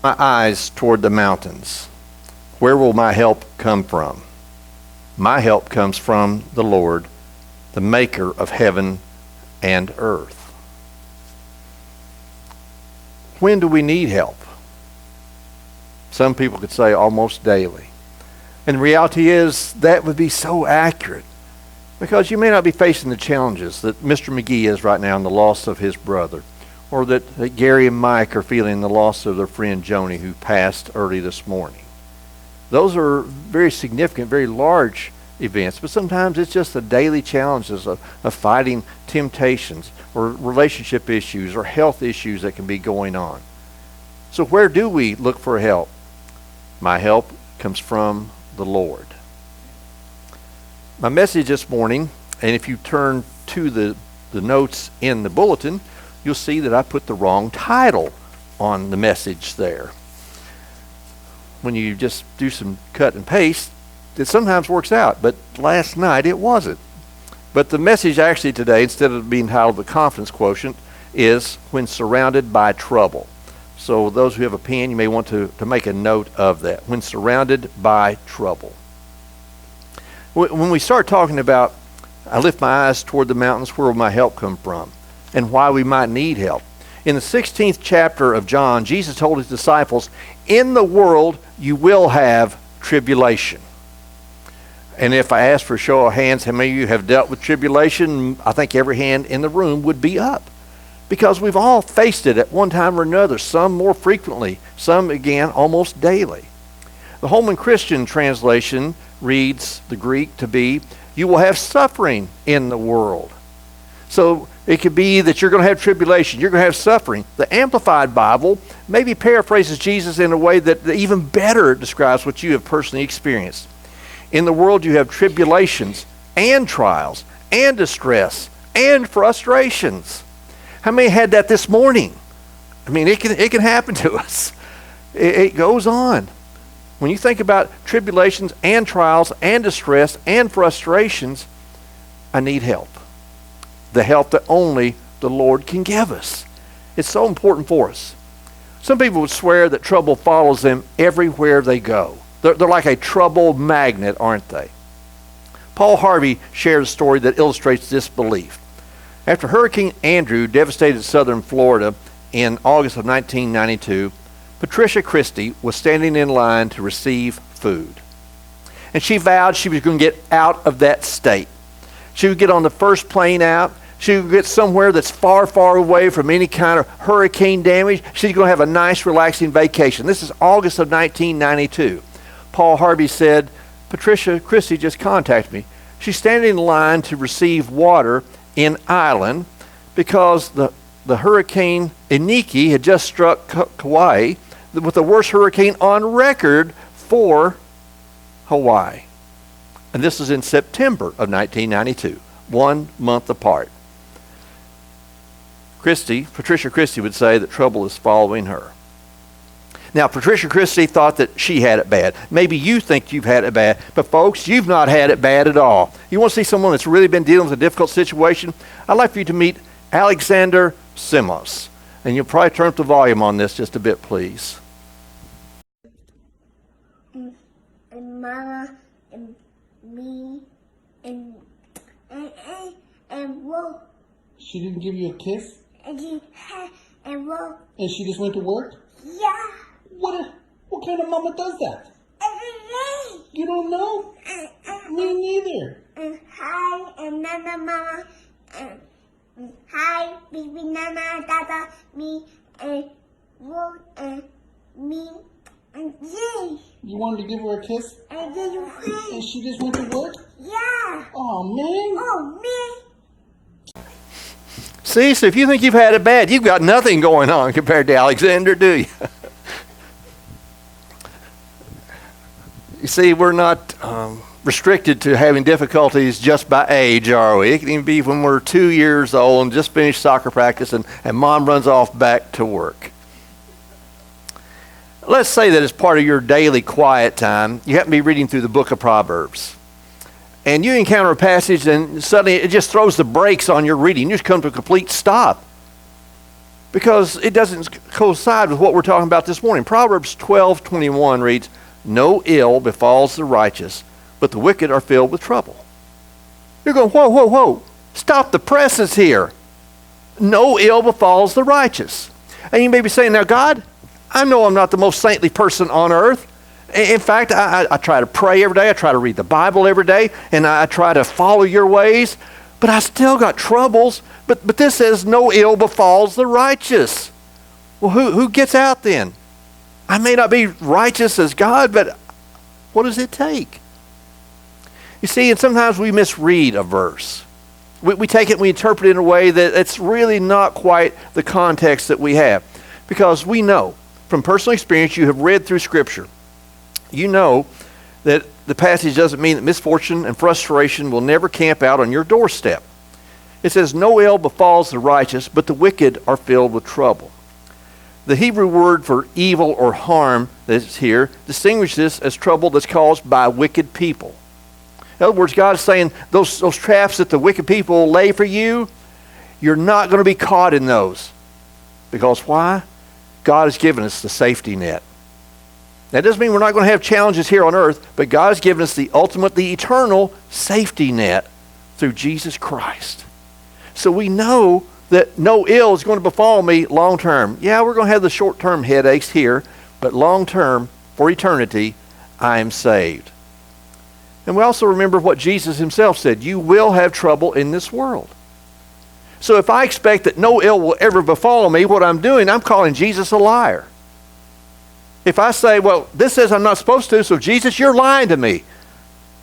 my eyes toward the mountains. Where will my help come from? My help comes from the Lord, the maker of heaven and earth. When do we need help? Some people could say almost daily. And the reality is that would be so accurate, because you may not be facing the challenges that Mr. McGee is right now in the loss of his brother, or that Gary and Mike are feeling the loss of their friend Joni, who passed early this morning. Those are very significant, very large events, but sometimes it's just the daily challenges of fighting temptations or relationship issues or health issues that can be going on. So where do we look for help? My help comes from the Lord. My message this morning, and if you turn to the notes in the bulletin, you'll see that I put the wrong title on the message there. When you just do some cut and paste, it sometimes works out, but last night it wasn't. But the message actually today, instead of being titled The Confidence Quotient, is When Surrounded by Trouble. So those who have a pen, you may want to make a note of that. When surrounded by trouble. When we start talking about, I lift my eyes toward the mountains, where will my help come from? And why we might need help. In the 16th chapter of John, Jesus told his disciples, in the world you will have tribulation. And if I ask for a show of hands, how many of you have dealt with tribulation? I think every hand in the room would be up. Because we've all faced it at one time or another, some more frequently, some again almost daily. The Holman Christian translation reads the Greek to be, you will have suffering in the world. So it could be that you're going to have tribulation, you're going to have suffering. The Amplified Bible maybe paraphrases Jesus in a way that even better describes what you have personally experienced. In the world you have tribulations and trials and distress and frustrations. How many had that this morning? I mean, it can happen to us. It goes on. When you think about tribulations and trials and distress and frustrations, I need help. The help that only the Lord can give us. It's so important for us. Some people would swear that trouble follows them everywhere they go. They're like a trouble magnet, aren't they? Paul Harvey shared a story that illustrates this belief. After Hurricane Andrew devastated southern Florida in August of 1992, Patricia Christie was standing in line to receive food. And she vowed she was going to get out of that state. She would get on the first plane out. She would get somewhere that's far, far away from any kind of hurricane damage. She's going to have a nice, relaxing vacation. This is August of 1992. Paul Harvey said, Patricia Christie just contacted me. She's standing in line to receive water in Ireland because the hurricane Iniki had just struck Kauai with the worst hurricane on record for Hawaii. And this is in September of 1992, 1 month apart. Patricia Christie would say that trouble is following her. Now, Patricia Christie thought that she had it bad. Maybe you think you've had it bad, but folks, you've not had it bad at all. You want to see someone that's really been dealing with a difficult situation? I'd like for you to meet Alexander Simos. And you'll probably turn up the volume on this just a bit, please. And Mama and me and Wolf. She didn't give you a kiss? And Wolf. And she just went to work? Yeah. What kind of mama does that? You don't know? Me neither. Hi, and Nana Mama. Hi, baby Nana, Dada, me, and Wolf, and me, and Jay. You wanted to give her a kiss? And then you hi. And she just went to work? Yeah. Oh, man. Oh, man. See, so if you think you've had it bad, you've got nothing going on compared to Alexander, do you? You see, we're not restricted to having difficulties just by age, are we? It can even be when we're 2 years old and just finished soccer practice and mom runs off back to work. Let's say that as part of your daily quiet time, you happen to be reading through the book of Proverbs. And you encounter a passage and suddenly it just throws the brakes on your reading. You just come to a complete stop. because it doesn't coincide with what we're talking about this morning. Proverbs 12:21 reads, "No ill befalls the righteous, but the wicked are filled with trouble." You're going, whoa, whoa, whoa. Stop the presses here. No ill befalls the righteous. And you may be saying, now God, I know I'm not the most saintly person on earth. In fact, I try to pray every day. I try to read the Bible every day. And I try to follow your ways. But I still got troubles. But this says no ill befalls the righteous. Well, who gets out then? I may not be righteous as God, but what does it take? You see, and sometimes we misread a verse. We take it and we interpret it in a way that it's really not quite the context that we have. Because we know, from personal experience, you have read through Scripture. You know that the passage doesn't mean that misfortune and frustration will never camp out on your doorstep. It says, no ill befalls the righteous, but the wicked are filled with trouble. The Hebrew word for evil or harm that's here distinguishes this as trouble that's caused by wicked people. In other words, God is saying those traps that the wicked people lay for you, you're not going to be caught in those. Because why? God has given us the safety net. That doesn't mean we're not going to have challenges here on earth, but God has given us the ultimate, the eternal safety net through Jesus Christ. So we know that no ill is going to befall me long term. Yeah, we're going to have the short term headaches here, but long term, for eternity, I am saved. And we also remember what Jesus himself said, you will have trouble in this world. So if I expect that no ill will ever befall me, what I'm doing, I'm calling Jesus a liar. If I say, well, this says I'm not supposed to, so Jesus, you're lying to me.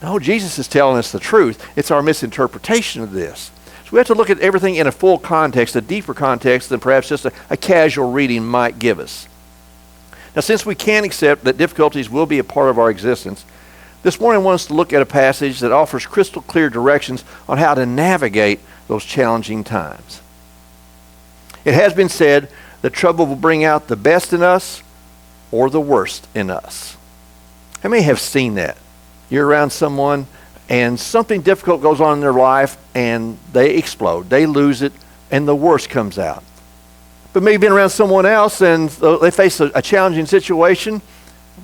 No, Jesus is telling us the truth. It's our misinterpretation of this. So we have to look at everything in a full context, a deeper context than perhaps just a casual reading might give us. Now, since we can accept that difficulties will be a part of our existence, this morning I want us to look at a passage that offers crystal clear directions on how to navigate those challenging times. It has been said that trouble will bring out the best in us or the worst in us. How many have seen that? You're around someone and something difficult goes on in their life and they explode, they lose it, and the worst comes out. But maybe been around someone else and they face a challenging situation,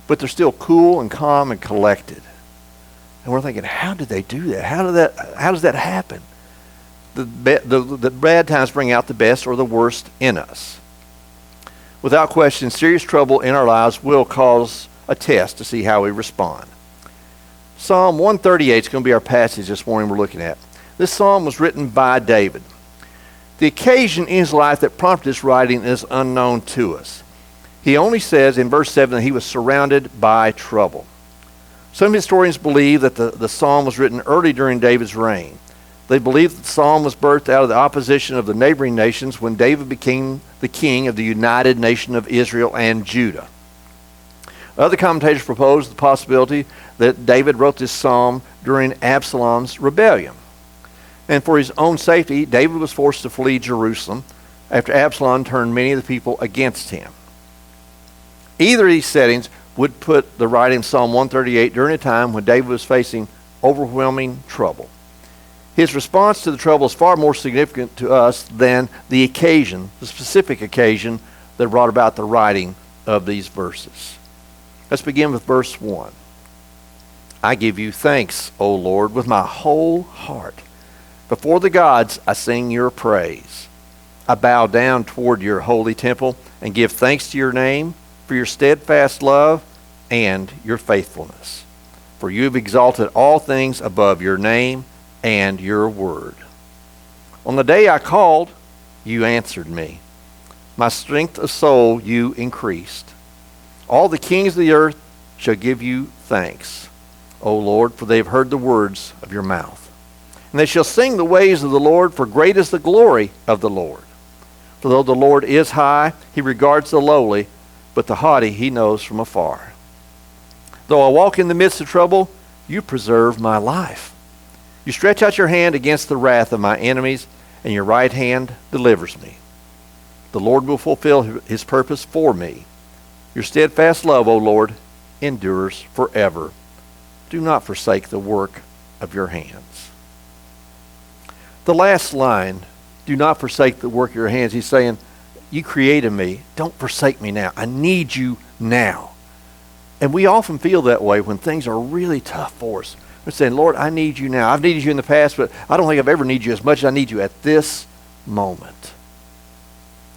but they're still cool and calm and collected. And we're thinking, how did they do that? How does that happen? The bad times bring out the best or the worst in us. Without question, serious trouble in our lives will cause a test to see how we respond. Psalm 138 is going to be our passage this morning we're looking at. This psalm was written by David. The occasion in his life that prompted this writing is unknown to us. He only says in verse 7 that he was surrounded by trouble. Some historians believe that the psalm was written early during David's reign. They believe that the psalm was birthed out of the opposition of the neighboring nations when David became the king of the united nation of Israel and Judah. Other commentators propose the possibility that David wrote this psalm during Absalom's rebellion. And for his own safety, David was forced to flee Jerusalem after Absalom turned many of the people against him. Either of these settings would put the writing of Psalm 138 during a time when David was facing overwhelming trouble. His response to the trouble is far more significant to us than the occasion, the specific occasion that brought about the writing of these verses. Let's begin with verse 1. I give you thanks, O Lord, with my whole heart. Before the gods I sing your praise. I bow down toward your holy temple and give thanks to your name for your steadfast love and your faithfulness. For you have exalted all things above your name and your word. On the day I called, you answered me. My strength of soul you increased. All the kings of the earth shall give you thanks, O Lord, for they have heard the words of your mouth. And they shall sing the ways of the Lord, for great is the glory of the Lord. For though the Lord is high, he regards the lowly, but the haughty he knows from afar. Though I walk in the midst of trouble, you preserve my life. You stretch out your hand against the wrath of my enemies, and your right hand delivers me. The Lord will fulfill his purpose for me. Your steadfast love, O Lord, endures forever. Do not forsake the work of your hands. The last line, do not forsake the work of your hands, he's saying, you created me. Don't forsake me now. I need you now. And we often feel that way when things are really tough for us. We're saying, Lord, I need you now. I've needed you in the past, but I don't think I've ever needed you as much as I need you at this moment.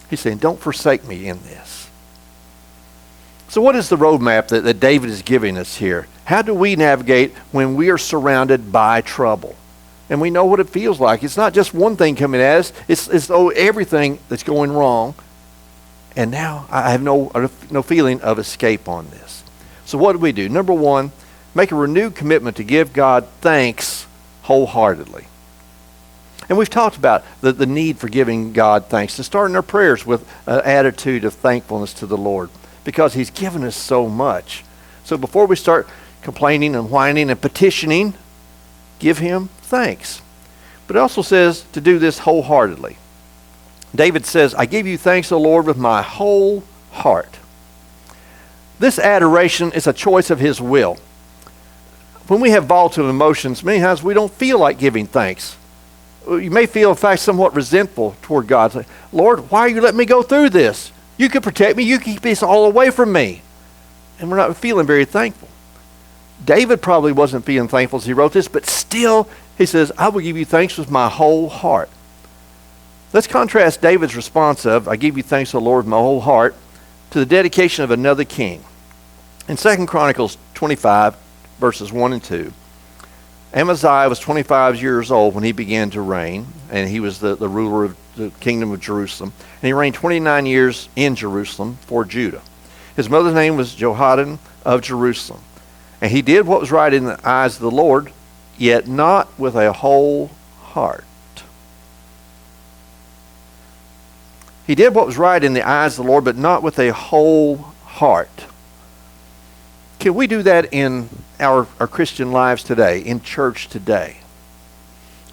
He's saying, don't forsake me in this. So what is the roadmap that David is giving us here? How do we navigate when we are surrounded by trouble? And we know what it feels like. It's not just one thing coming at us. It's everything that's going wrong. And now I have no feeling of escape on this. So what do? Number one, make a renewed commitment to give God thanks wholeheartedly. And we've talked about the need for giving God thanks, to start in our prayers with an attitude of thankfulness to the Lord, because he's given us so much. So before we start complaining and whining and petitioning, give him thanks. But it also says to do this wholeheartedly. David says, I give you thanks, O Lord, with my whole heart. This adoration is a choice of his will. When we have volatile emotions, many times we don't feel like giving thanks. You may feel, in fact, somewhat resentful toward God. Say, Lord, why are you letting me go through this? You could protect me. You keep this all away from me. And we're not feeling very thankful. David probably wasn't feeling thankful as he wrote this, but still, he says, I will give you thanks with my whole heart. Let's contrast David's response of, I give you thanks, O Lord, with my whole heart, to the dedication of another king. In 2 Chronicles 25, verses 1 and 2, Amaziah was 25 years old when he began to reign, and he was the ruler of the kingdom of Jerusalem. And he reigned 29 years in Jerusalem for Judah. His mother's name was Jehoiadan of Jerusalem. And he did what was right in the eyes of the Lord, yet not with a whole heart. He did what was right in the eyes of the Lord, but not with a whole heart. Can we do that in our Christian lives today, in church today?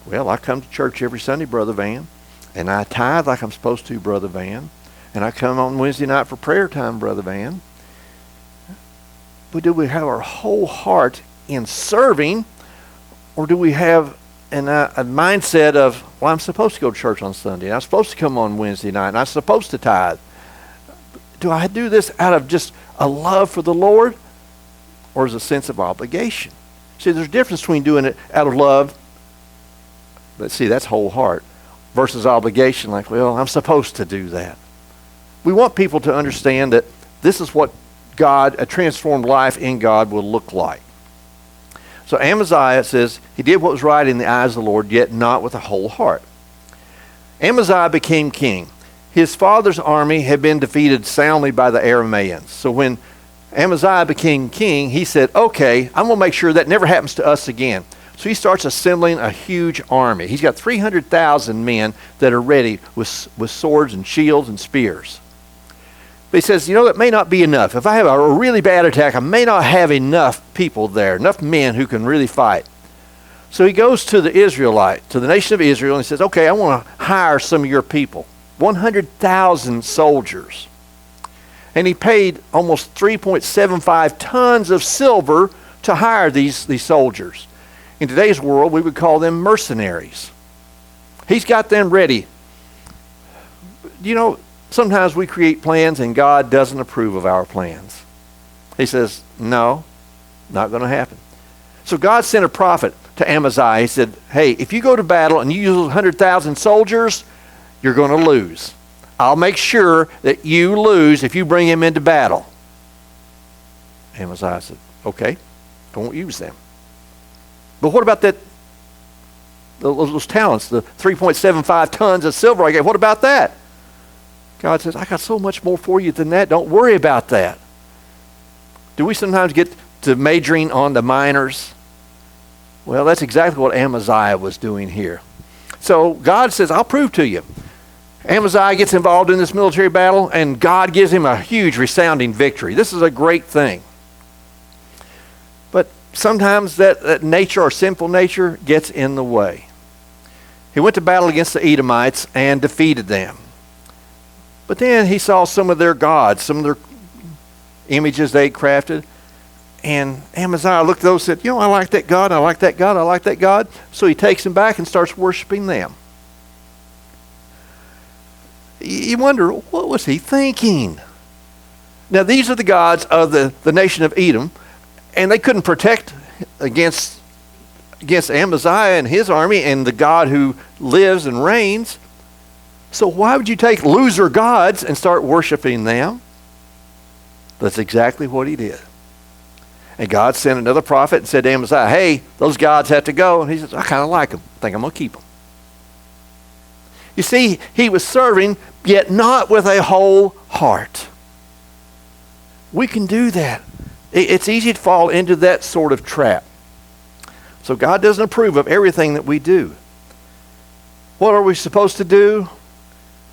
Well, I come to church every Sunday, Brother Van, and I tithe like I'm supposed to, Brother Van, and I come on Wednesday night for prayer time, Brother Van. But do we have our whole heart in serving, or do we have a mindset of, well, I'm supposed to go to church on Sunday, and I'm supposed to come on Wednesday night, and I'm supposed to tithe? Do I do this out of just a love for the Lord, or is a sense of obligation? See, there's a difference between doing it out of love, but see, that's whole heart, versus obligation, like, well, I'm supposed to do that. We want people to understand that this is what God, a transformed life in God, will look like. So Amaziah says, he did what was right in the eyes of the Lord, yet not with a whole heart. Amaziah became king. His father's army had been defeated soundly by the Arameans. So when Amaziah became king, he said, okay, I'm going to make sure that never happens to us again. So he starts assembling a huge army. He's got 300,000 men that are ready with swords and shields and spears. But he says, that may not be enough. If I have a really bad attack, I may not have enough people there, enough men who can really fight. So he goes to the nation of Israel, and he says, okay, I want to hire some of your people, 100,000 soldiers. And he paid almost 3.75 tons of silver to hire these soldiers. In today's world, we would call them mercenaries. He's got them ready. Sometimes we create plans and God doesn't approve of our plans. He says, no, not going to happen. So God sent a prophet to Amaziah. He said, hey, if you go to battle and you use 100,000 soldiers, you're going to lose. I'll make sure that you lose if you bring him into battle. Amaziah said, okay, don't use them. But what about those talents, the 3.75 tons of silver I gave? What about that? God says, I got so much more for you than that. Don't worry about that. Do we sometimes get to majoring on the minors? Well, that's exactly what Amaziah was doing here. So God says, I'll prove to you. Amaziah gets involved in this military battle, and God gives him a huge resounding victory. This is a great thing. But sometimes that nature or sinful nature gets in the way. He went to battle against the Edomites and defeated them. But then he saw some of their gods, some of their images they crafted. And Amaziah looked at those and said, I like that God, I like that God, I like that God. So he takes them back and starts worshiping them. You wonder, what was he thinking? Now, these are the gods of the nation of Edom, and they couldn't protect against Amaziah and his army and the God who lives and reigns. So why would you take loser gods and start worshiping them? That's exactly what he did. And God sent another prophet and said to Amaziah, hey, those gods have to go. And he says, I kind of like them. I think I'm going to keep them. You see, he was serving, yet not with a whole heart. We can do that. It's easy to fall into that sort of trap. So God doesn't approve of everything that we do. What are we supposed to do?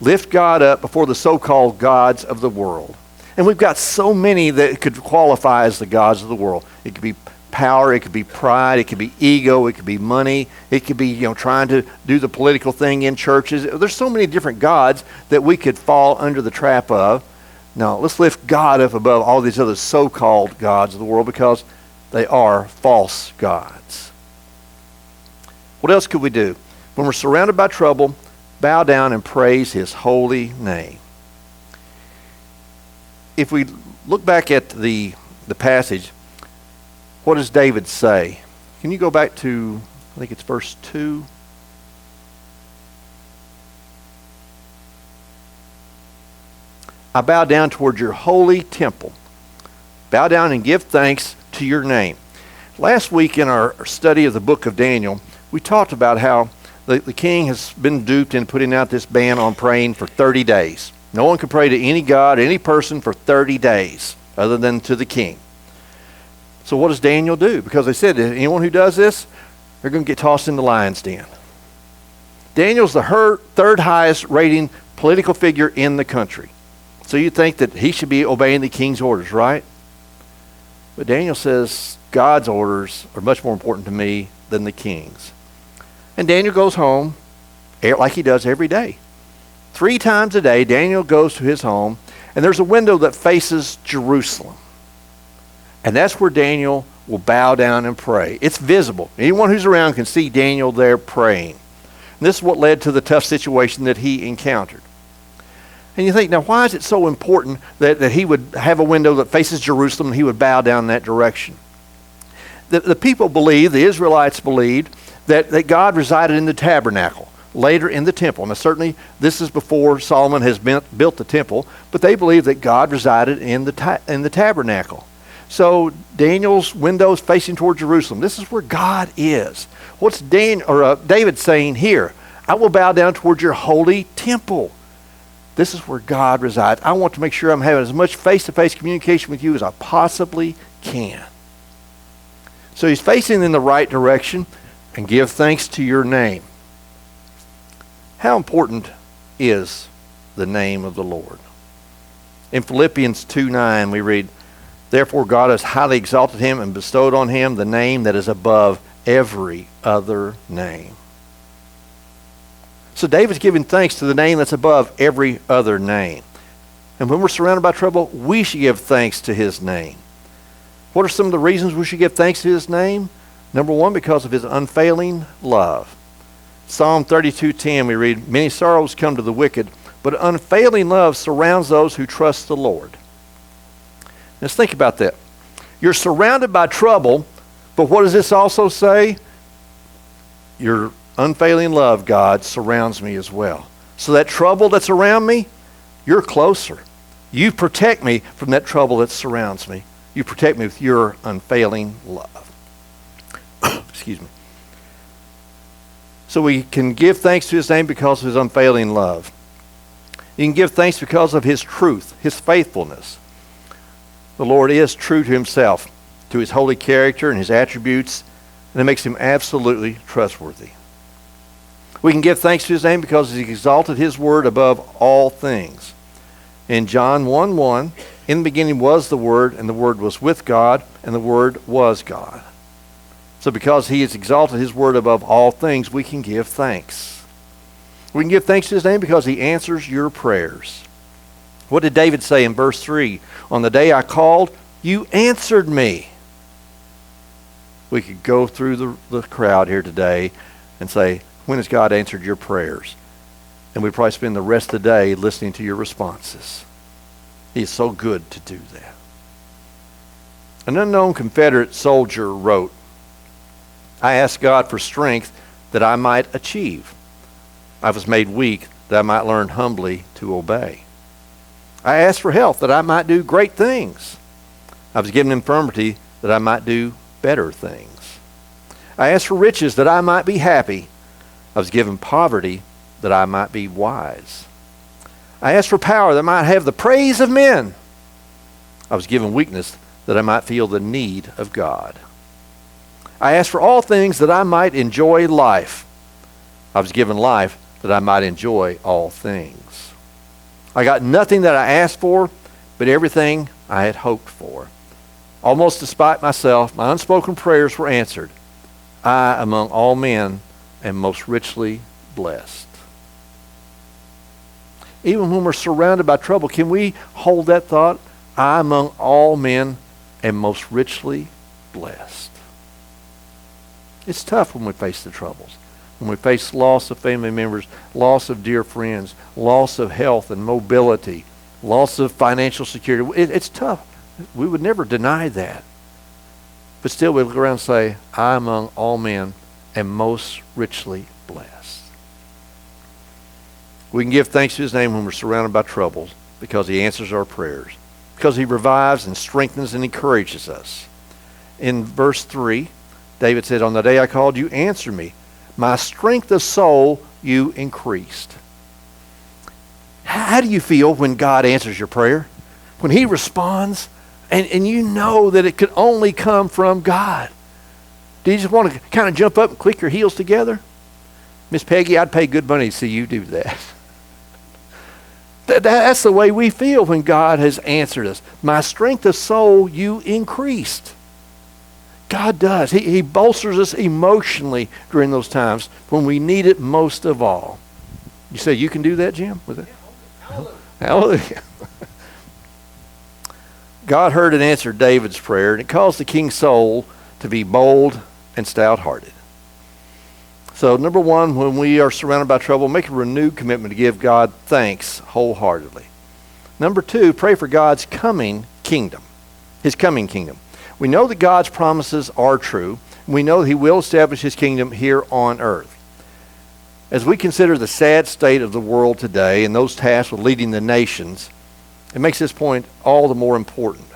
Lift God up before the so-called gods of the world. And we've got so many that could qualify as the gods of the world. It could be power, it could be pride, it could be ego, it could be money, it could be trying to do the political thing in churches. There's so many different gods that we could fall under the trap of. No, let's lift God up above all these other so-called gods of the world because they are false gods. What else could we do? When we're surrounded by trouble, bow down and praise his holy name. If we look back at the passage, what does David say? Can you go back to, I think it's verse 2. I bow down toward your holy temple. Bow down and give thanks to your name. Last week in our study of the book of Daniel, we talked about how the king has been duped in putting out this ban on praying for 30 days. No one can pray to any god, any person for 30 days other than to the king. So what does Daniel do? Because they said anyone who does this, they're going to get tossed in the lion's den. Daniel's the third highest rating political figure in the country. So you'd think that he should be obeying the king's orders, right? But Daniel says God's orders are much more important to me than the king's. And Daniel goes home like he does every day. 3 times a day, Daniel goes to his home, and there's a window that faces Jerusalem. And that's where Daniel will bow down and pray. It's visible. Anyone who's around can see Daniel there praying. And this is what led to the tough situation that he encountered. And you think, now why is it so important that he would have a window that faces Jerusalem and he would bow down that direction? The people believed, the Israelites believed, that God resided in the tabernacle, later in the temple. Now certainly this is before Solomon has built the temple, but they believed that God resided in the tabernacle. So Daniel's windows facing toward Jerusalem. This is where God is. What's David saying here? I will bow down toward your holy temple. This is where God resides. I want to make sure I'm having as much face-to-face communication with you as I possibly can. So he's facing in the right direction, and give thanks to your name. How important is the name of the Lord? In Philippians 2:9 we read, therefore God has highly exalted him and bestowed on him the name that is above every other name. So David's giving thanks to the name that's above every other name. And when we're surrounded by trouble, we should give thanks to his name. What are some of the reasons we should give thanks to his name? Number 1, because of his unfailing love. Psalm 32:10 we read, many sorrows come to the wicked, but unfailing love surrounds those who trust the Lord. Let's think about that. You're surrounded by trouble, but what does this also say? Your unfailing love, God, surrounds me as well. So that trouble that's around me, you're closer. You protect me from that trouble that surrounds me. You protect me with your unfailing love. Excuse me. So we can give thanks to his name because of his unfailing love. You can give thanks because of his truth, his faithfulness. The Lord is true to himself, to his holy character and his attributes, and it makes him absolutely trustworthy. We can give thanks to his name because he exalted his word above all things. In John 1:1, in the beginning was the Word, and the Word was with God, and the Word was God. So because he has exalted his word above all things, we can give thanks. We can give thanks to his name because he answers your prayers. What did David say in verse 3? On the day I called, you answered me. We could go through the crowd here today and say, when has God answered your prayers? And we'd probably spend the rest of the day listening to your responses. He's so good to do that. An unknown Confederate soldier wrote, I asked God for strength that I might achieve. I was made weak that I might learn humbly to obey. I asked for health that I might do great things. I was given infirmity that I might do better things. I asked for riches that I might be happy. I was given poverty that I might be wise. I asked for power that I might have the praise of men. I was given weakness that I might feel the need of God. I asked for all things that I might enjoy life. I was given life that I might enjoy all things. I got nothing that I asked for, but everything I had hoped for. Almost despite myself, my unspoken prayers were answered. I, among all men, am most richly blessed. Even when we're surrounded by trouble, can we hold that thought? I, among all men, am most richly blessed. It's tough when we face the troubles. When we face loss of family members, loss of dear friends, loss of health and mobility, loss of financial security. It's tough. We would never deny that. But still we look around and say, I among all men am most richly blessed. We can give thanks to his name when we're surrounded by troubles because he answers our prayers, because he revives and strengthens and encourages us. In verse 3, David said, on the day I called, you answered me. My strength of soul you increased. How do you feel when God answers your prayer? When he responds and you know that it could only come from God. Do you just want to kind of jump up and click your heels together? Miss Peggy, I'd pay good money to see you do that. That's the way we feel when God has answered us. My strength of soul you increased. God does. He bolsters us emotionally during those times when we need it most of all. You say you can do that, Jim? With it? Hallelujah. Hallelujah. God heard and answered David's prayer, and it caused the king's soul to be bold and stout-hearted. So, number one, when we are surrounded by trouble, make a renewed commitment to give God thanks wholeheartedly. Number two, pray for God's coming kingdom, his coming kingdom. We know that God's promises are true. We know that he will establish his kingdom here on earth. As we consider the sad state of the world today and those tasked with leading the nations, it makes this point all the more important.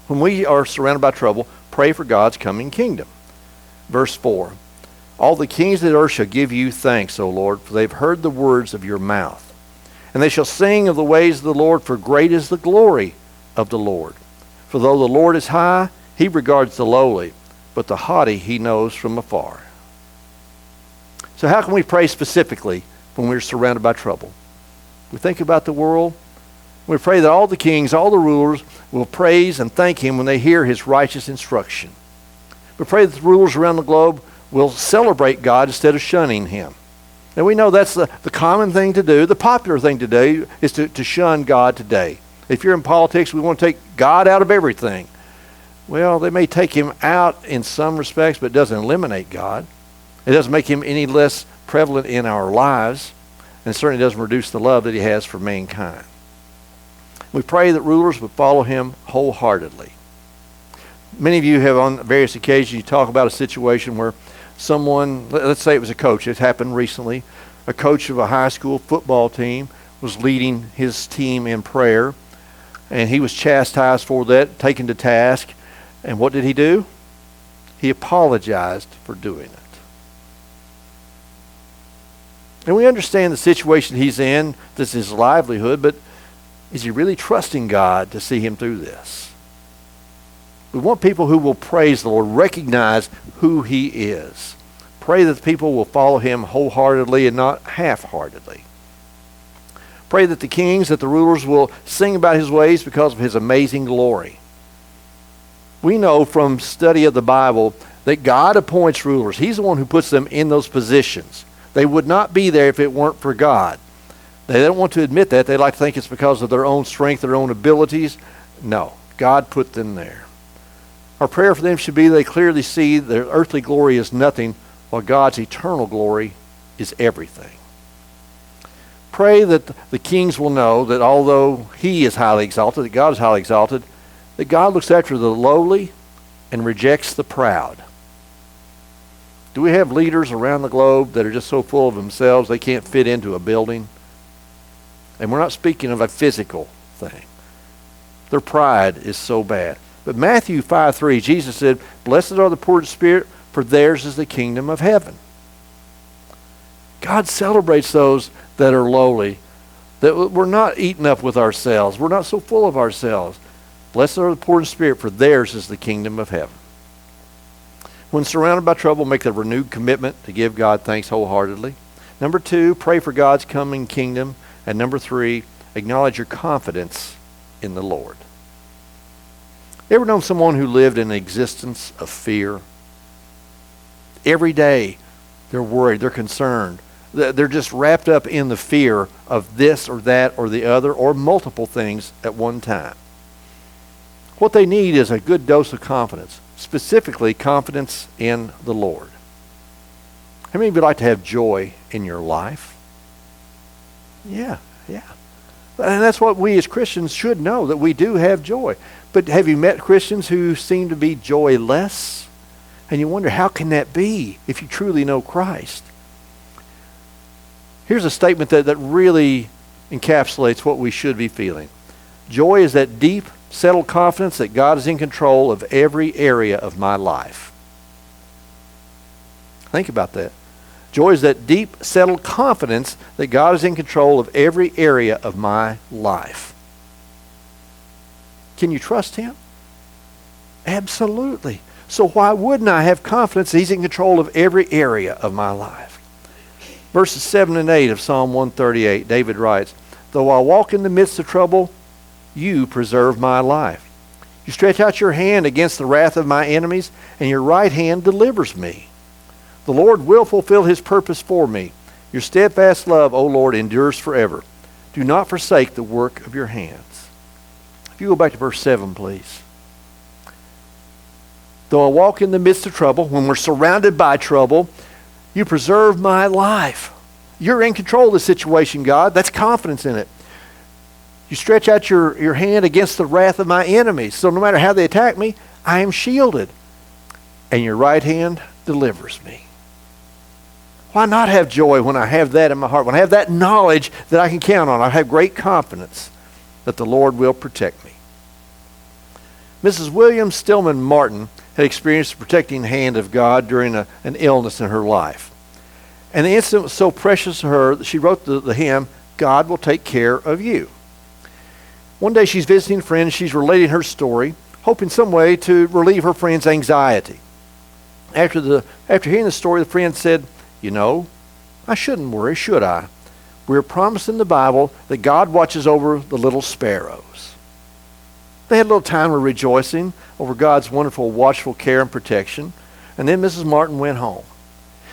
When we are surrounded by trouble, pray for God's coming kingdom. Verse 4, all the kings of the earth shall give you thanks, O Lord, for they've heard the words of your mouth. And they shall sing of the ways of the Lord, for great is the glory of the Lord. For though the Lord is high, he regards the lowly, but the haughty he knows from afar. So how can we pray specifically when we're surrounded by trouble? We think about the world. We pray that all the kings, all the rulers will praise and thank him when they hear his righteous instruction. We pray that the rulers around the globe will celebrate God instead of shunning him. And we know that's the common thing to do. The popular thing to do is to shun God today. If you're in politics, we want to take God out of everything. Well, they may take him out in some respects, but it doesn't eliminate God. It doesn't make him any less prevalent in our lives, and it certainly doesn't reduce the love that he has for mankind. We pray that rulers would follow him wholeheartedly. Many of you have on various occasions, you talk about a situation where someone, let's say it was a coach, it happened recently, a coach of a high school football team was leading his team in prayer, and he was chastised for that, taken to task. And what did he do? He apologized for doing it. And we understand the situation he's in, this is his livelihood, but is he really trusting God to see him through this? We want people who will praise the Lord, recognize who he is. Pray that the people will follow him wholeheartedly and not half-heartedly. Pray that the kings, that the rulers will sing about his ways because of his amazing glory. We know from study of the Bible that God appoints rulers. He's the one who puts them in those positions. They would not be there if it weren't for God. They don't want to admit that. They like to think it's because of their own strength, their own abilities. No, God put them there. Our prayer for them should be they clearly see their earthly glory is nothing, while God's eternal glory is everything. Pray that the kings will know that although he is highly exalted, that God is highly exalted, that God looks after the lowly and rejects the proud. Do we have leaders around the globe that are just so full of themselves they can't fit into a building? And we're not speaking of a physical thing. Their pride is so bad. But Matthew 5:3, Jesus said, "Blessed are the poor in spirit, for theirs is the kingdom of heaven." God celebrates those that are lowly, that we're not eaten up with ourselves. We're not so full of ourselves. Blessed are the poor in spirit, for theirs is the kingdom of heaven. When surrounded by trouble, make a renewed commitment to give God thanks wholeheartedly. Number 2, pray for God's coming kingdom. And number 3, acknowledge your confidence in the Lord. Ever known someone who lived in an existence of fear? Every day they're worried, they're concerned. They're just wrapped up in the fear of this or that or the other or multiple things at one time. What they need is a good dose of confidence, specifically confidence in the Lord. How many of you like to have joy in your life? Yeah. And that's what we as Christians should know, that we do have joy. But have you met Christians who seem to be joyless? And you wonder, how can that be if you truly know Christ? Here's a statement that really encapsulates what we should be feeling. Joy is that deep, settled confidence that God is in control of every area of my life. Think about that. Joy is that deep, settled confidence that God is in control of every area of my life. Can you trust Him? Absolutely. So why wouldn't I have confidence that He's in control of every area of my life? Verses 7 and 8 of Psalm 138, David writes, "Though I walk in the midst of trouble, you preserve my life. You stretch out your hand against the wrath of my enemies, and your right hand delivers me. The Lord will fulfill His purpose for me. Your steadfast love, O Lord, endures forever. Do not forsake the work of your hands." If you go back to verse 7, please. Though I walk in the midst of trouble, when we're surrounded by trouble, you preserve my life. You're in control of the situation, God. That's confidence in it. You stretch out your hand against the wrath of my enemies. So no matter how they attack me, I am shielded. And your right hand delivers me. Why not have joy when I have that in my heart? When I have that knowledge that I can count on, I have great confidence that the Lord will protect me. Mrs. William Stillman Martin had experienced the protecting hand of God during an illness in her life. And the incident was so precious to her that she wrote the hymn, "God Will Take Care of You." One day she's visiting friends, she's relating her story, hoping some way to relieve her friend's anxiety. After hearing the story, the friend said, "You know, I shouldn't worry, should I? We're promised in the Bible that God watches over the little sparrows." They had a little time of rejoicing over God's wonderful watchful care and protection. And then Mrs. Martin went home.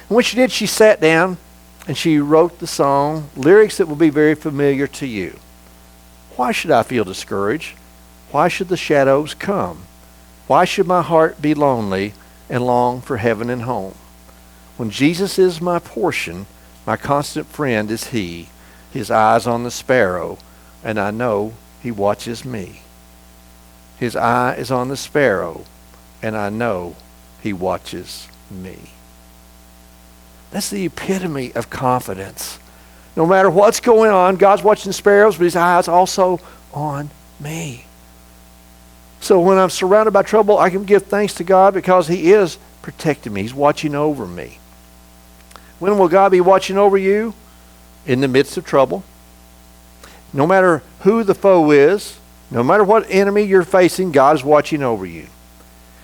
And when she did, she sat down and she wrote the song, lyrics that will be very familiar to you. Why should I feel discouraged? Why should the shadows come? Why should my heart be lonely and long for heaven and home? When Jesus is my portion, my constant friend is He. His eyes on the sparrow, and I know He watches me. His eye is on the sparrow, and I know He watches me. That's the epitome of confidence. No matter what's going on, God's watching the sparrows, but His eye is also on me. So when I'm surrounded by trouble, I can give thanks to God because He is protecting me. He's watching over me. When will God be watching over you? In the midst of trouble. No matter who the foe is, no matter what enemy you're facing, God is watching over you.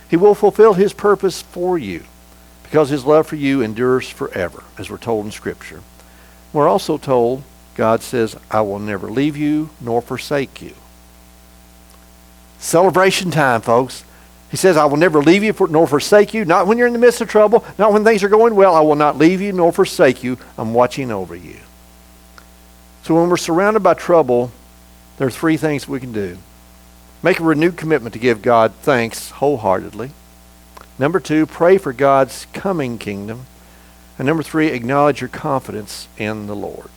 He will fulfill His purpose for you because His love for you endures forever, as we're told in Scripture. We're also told, God says, "I will never leave you nor forsake you." Celebration time, folks. He says, "I will never leave you nor forsake you." Not when you're in the midst of trouble, not when things are going well. I will not leave you nor forsake you. I'm watching over you. So when we're surrounded by trouble, there are 3 things we can do. Make a renewed commitment to give God thanks wholeheartedly. Number 2, pray for God's coming kingdom. And number 3, acknowledge your confidence in the Lord.